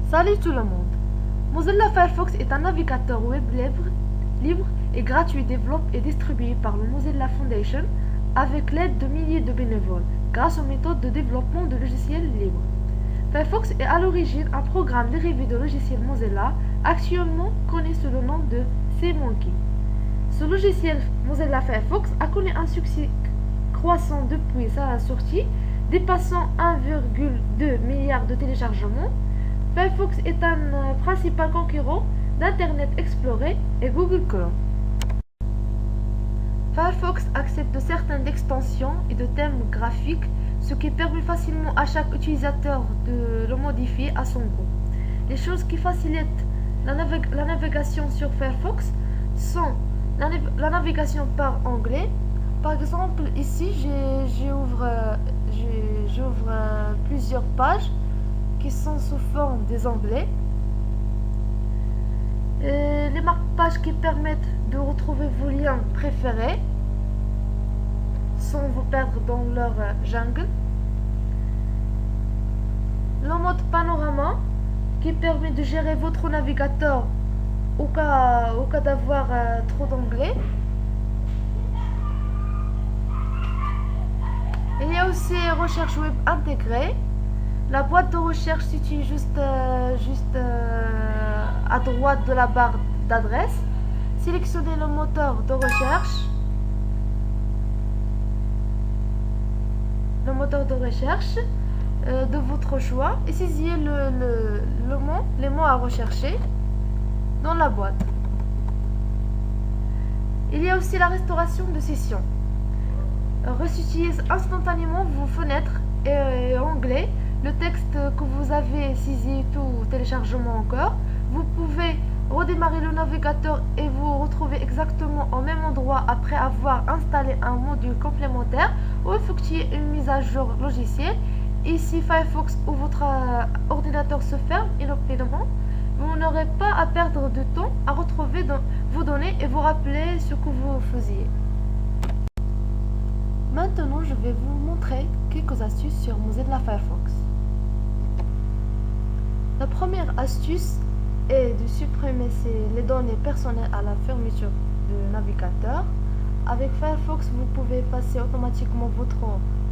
Salut tout le monde! Mozilla Firefox est un navigateur web libre et gratuit développé et distribué par le Mozilla Foundation avec l'aide de milliers de bénévoles grâce aux méthodes de développement de logiciels libres. Firefox est à l'origine un programme dérivé de logiciel Mozilla, actuellement connu sous le nom de SeaMonkey. Ce logiciel Mozilla Firefox a connu un succès croissant depuis sa sortie, dépassant 1,2 milliard de téléchargements. Firefox est un principal concurrent d'Internet Explorer et Google Chrome. Firefox accepte certaines extensions et de thèmes graphiques, ce qui permet facilement à chaque utilisateur de le modifier à son goût. Les choses qui facilitent la navigation sur Firefox sont la navigation par onglet. Par exemple, ici, j'ouvre plusieurs pages qui sont sous forme des onglets. Les marque-pages qui permettent de retrouver vos liens préférés sans vous perdre dans leur jungle. Le mode panorama qui permet de gérer votre navigateur au cas d'avoir trop d'onglets. Il y a aussi recherche web intégrée. La boîte de recherche se situe juste à droite de la barre d'adresse. Sélectionnez le moteur de recherche. De votre choix et saisissez les mots à rechercher dans la boîte. Il y a aussi la restauration de session. Resituez instantanément vos fenêtres et onglets, le texte que vous avez saisi tout téléchargement encore. Vous pouvez redémarrer le navigateur et vous retrouver exactement au même endroit après avoir installé un module complémentaire ou effectué une mise à jour logicielle. Et si Firefox ou votre ordinateur se ferme inopinément, vous n'aurez pas à perdre de temps à retrouver vos données et vous rappeler ce que vous faisiez. Maintenant, je vais vous montrer quelques astuces sur Mozilla Firefox. La première astuce est de supprimer les données personnelles à la fermeture du navigateur. Avec Firefox, vous pouvez effacer automatiquement votre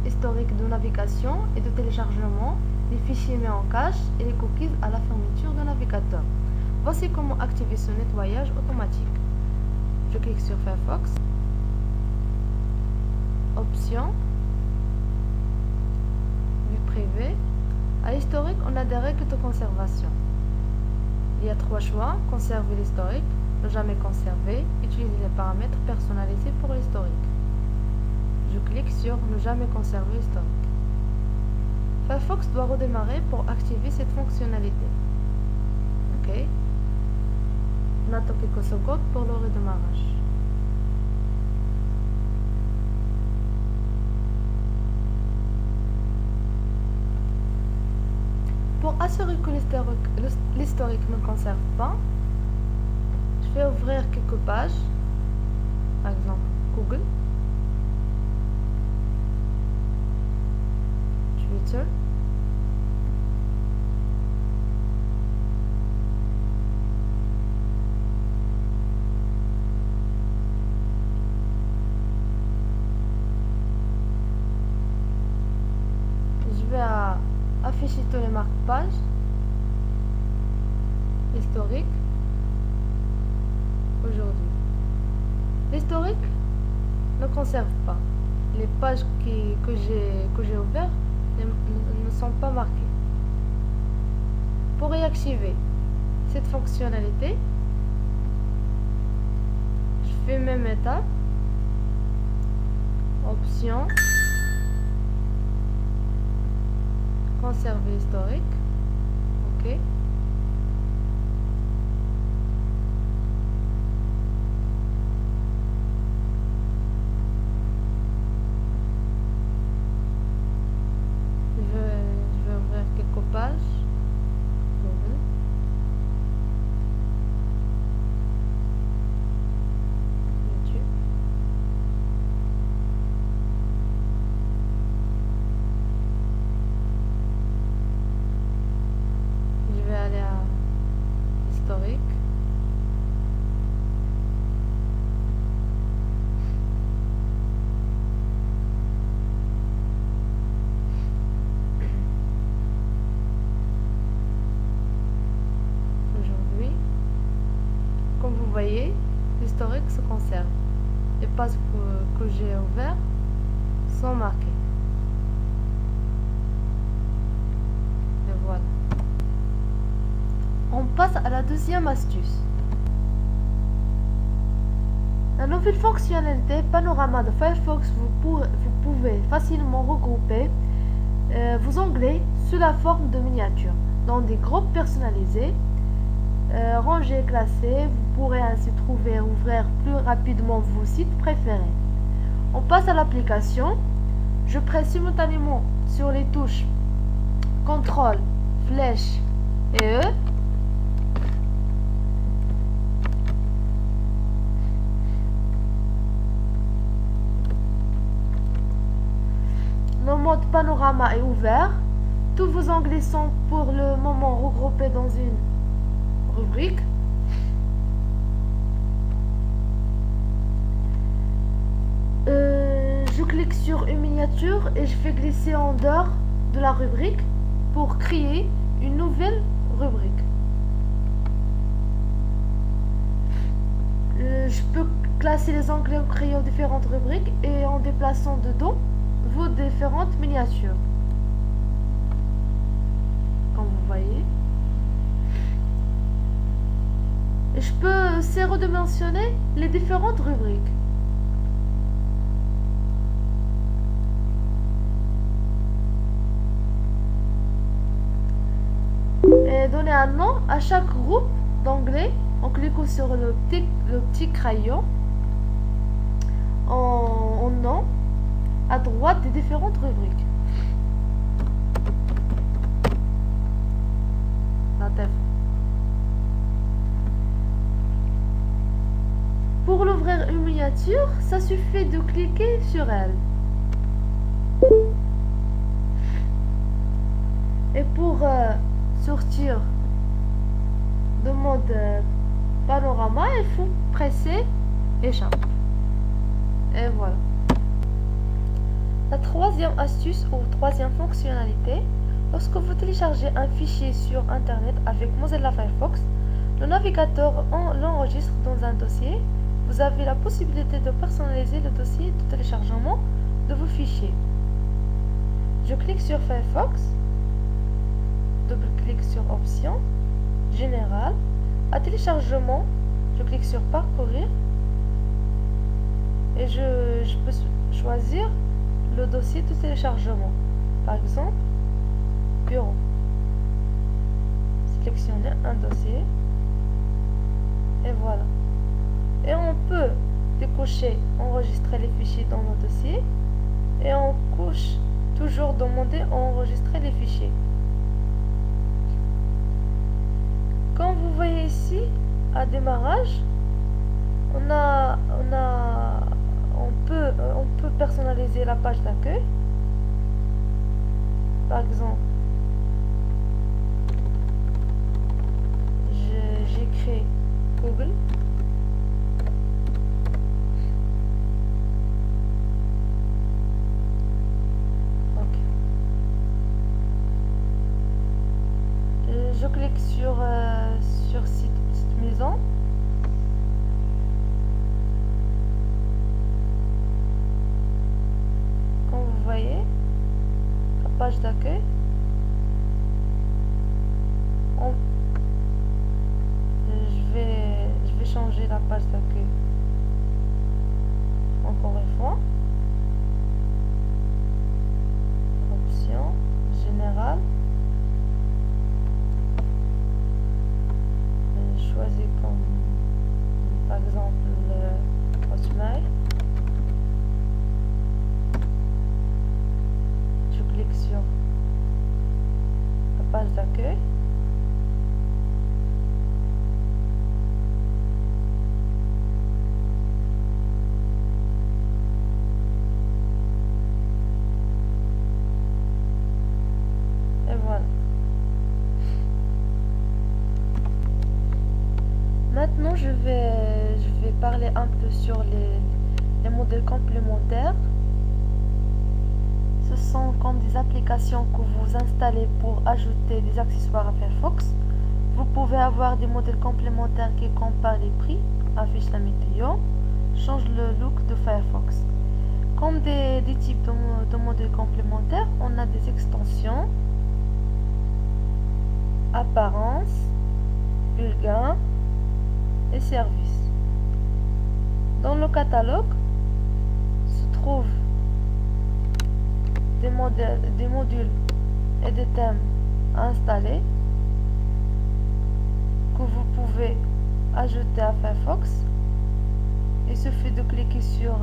historique de navigation et de téléchargement, les fichiers mis en cache et les cookies à la fermeture du navigateur. Voici comment activer ce nettoyage automatique. Je clique sur Firefox, Options, Vue privée. À l'historique, on a des règles de conservation. Il y a 3 choix: conserver l'historique, ne jamais conserver, utiliser les paramètres personnalisés pour l'historique. Je clique sur ne jamais conserver l'historique. Firefox doit redémarrer pour activer cette fonctionnalité. OK. On attend quelques secondes pour le redémarrage. Pour assurer que l'historique ne conserve pas, je vais ouvrir quelques pages, par exemple Google, Twitter, je vais afficher tous les marque-pages, historique, aujourd'hui. L'historique ne conserve pas. Les pages que j'ai ouvertes ne sont pas marquées. Pour réactiver cette fonctionnalité, je fais même étape, option, conserver historique, OK. Je vais ouvrir quelques pages. YouTube. servent. Les pages que j'ai ouvertes sont marquées. Et voilà. On passe à la deuxième astuce. La nouvelle fonctionnalité Panorama de Firefox, vous pouvez facilement regrouper vos onglets sous la forme de miniatures dans des groupes personnalisés, rangés, classés. Vous pourrez ainsi trouver et ouvrir plus rapidement vos sites préférés. On passe à l'application. Je presse simultanément sur les touches CTRL, flèche et E. Le mode panorama est ouvert. Tous vos onglets sont pour le moment regroupés dans une rubrique. Je clique sur une miniature et je fais glisser en dehors de la rubrique pour créer une nouvelle rubrique. Je peux classer les onglets en créant différentes rubriques et en déplaçant dedans vos différentes miniatures, comme vous voyez. Et je peux aussi redimensionner les différentes rubriques. Et donner un nom à chaque groupe d'onglets en cliquant sur le petit crayon en nom à droite des différentes rubriques. Pour l'ouvrir une miniature, ça suffit de cliquer sur elle. Et pour sortir de mode panorama, il faut presser échappe. Et voilà. La troisième astuce ou troisième fonctionnalité, lorsque vous téléchargez un fichier sur Internet avec Mozilla Firefox, le navigateur l'enregistre dans un dossier. Vous avez la possibilité de personnaliser le dossier de téléchargement de vos fichiers. Je clique sur Firefox, double-clic sur Options, Général, à téléchargement, je clique sur Parcourir et je peux choisir le dossier de téléchargement. Par exemple, Bureau. Sélectionner un dossier et voilà. Et on peut décocher enregistrer les fichiers dans nos dossiers et on couche toujours demander enregistrer les fichiers. Comme vous voyez ici, à démarrage, on peut personnaliser la page d'accueil. Par exemple, j'écris Google. Je clique sur site maison. Comme vous voyez, la page d'accueil. Je vais changer la page d'accueil. Encore une fois. Option générale. Choisis comme par exemple Hotmail. Je clique sur la page d'accueil. Et voilà. Maintenant, je vais parler un peu sur les modèles complémentaires. Ce sont comme des applications que vous installez pour ajouter des accessoires à Firefox. Vous pouvez avoir des modèles complémentaires qui comparent les prix, affichent la météo, changent le look de Firefox. Comme des types de modules complémentaires, on a des extensions, apparence, plugins et services. Dans le catalogue se trouvent des modules et des thèmes à installer que vous pouvez ajouter à Firefox. Il suffit de cliquer sur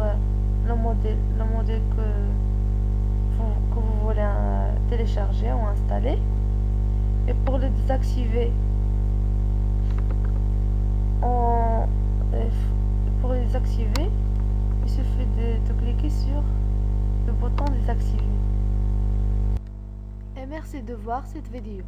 le modèle que vous voulez télécharger ou installer. Et pour le désactiver, il suffit de cliquer sur le bouton désactiver. Et merci de voir cette vidéo.